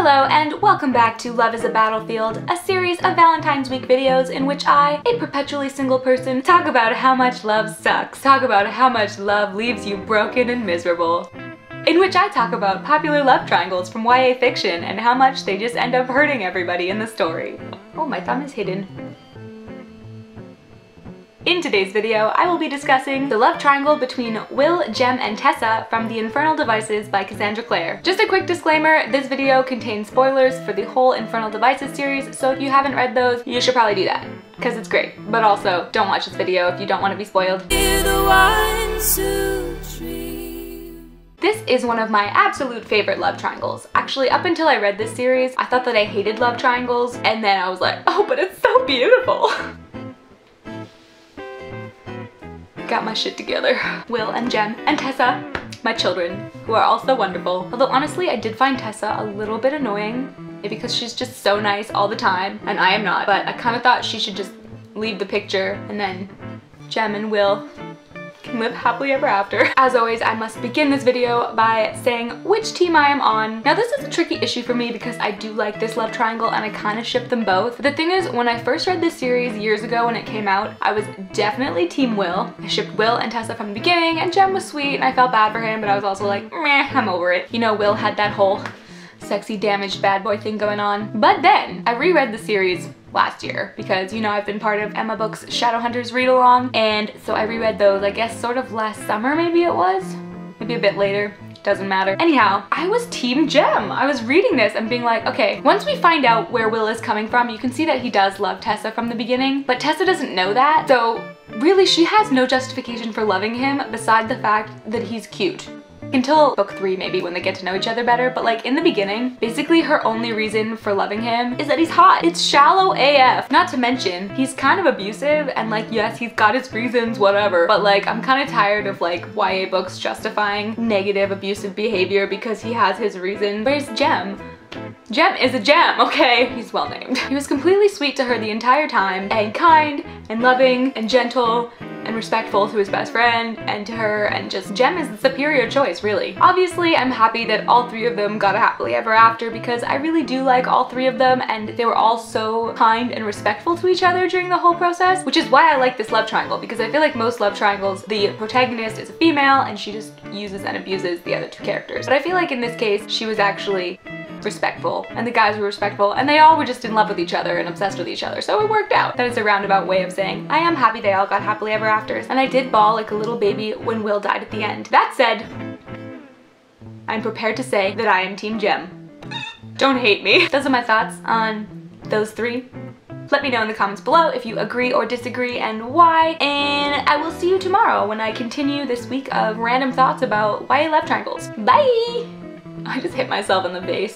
Hello and welcome back to Love is a Battlefield, a series of Valentine's Week videos in which I, a perpetually single person, talk about how much love sucks, talk about how much love leaves you broken and miserable. In which I talk about popular love triangles from YA fiction and how much they just end up hurting everybody in the story. Oh, my thumb is hidden. In today's video, I will be discussing the love triangle between Will, Jem, and Tessa from the Infernal Devices by Cassandra Clare. Just a quick disclaimer, this video contains spoilers for the whole Infernal Devices series, so if you haven't read those, you should probably do that, because it's great. But also, don't watch this video if you don't want to be spoiled. This is one of my absolute favorite love triangles. Actually, up until I read this series, I thought that I hated love triangles, and then I was like, oh, but it's so beautiful! Got my shit together. Will and Jem and Tessa, my children, who are also wonderful. Although honestly, I did find Tessa a little bit annoying, maybe because she's just so nice all the time, and I am not, but I kind of thought she should just leave the picture, and then Jem and Will can live happily ever after. As always, I must begin this video by saying which team I am on. Now this is a tricky issue for me because I do like this love triangle and I kind of ship them both. The thing is, when I first read this series years ago when it came out, I was definitely team Will. I shipped Will and Tessa from the beginning, and Jem was sweet and I felt bad for him, but I was also like, meh, I'm over it. You know, Will had that whole sexy damaged bad boy thing going on. But then I reread the series last year because, you know, I've been part of Emma Book's Shadowhunters read along, and so I reread those, I guess sort of last summer maybe it was? Maybe a bit later. Doesn't matter. Anyhow, I was team Jem. I was reading this and being like, okay, once we find out where Will is coming from, you can see that he does love Tessa from the beginning, but Tessa doesn't know that, so really she has no justification for loving him beside the fact that he's cute. Until book 3 maybe, when they get to know each other better, but like in the beginning, basically her only reason for loving him is that he's hot. It's shallow AF. Not to mention, he's kind of abusive, and like, yes, he's got his reasons, whatever, but like, I'm kind of tired of like YA books justifying negative abusive behavior because he has his reason. Where's Jem? Jem is a gem, okay? He's well named. He was completely sweet to her the entire time, and kind, and loving, and gentle, and respectful to his best friend, and to her, and just Jem is the superior choice, really. Obviously, I'm happy that all three of them got a happily ever after because I really do like all three of them, and they were all so kind and respectful to each other during the whole process, which is why I like this love triangle, because I feel like most love triangles, the protagonist is a female, and she just uses and abuses the other two characters. But I feel like in this case, she was actually respectful, and the guys were respectful, and they all were just in love with each other and obsessed with each other, so it worked out. That is a roundabout way of saying I am happy they all got happily ever afters, and I did bawl like a little baby when Will died at the end. That said, I'm prepared to say that I am team Jem. Don't hate me. Those are my thoughts on those three. Let me know in the comments below if you agree or disagree and why, and I will see you tomorrow when I continue this week of random thoughts about YA love triangles. Bye! I just hit myself in the face.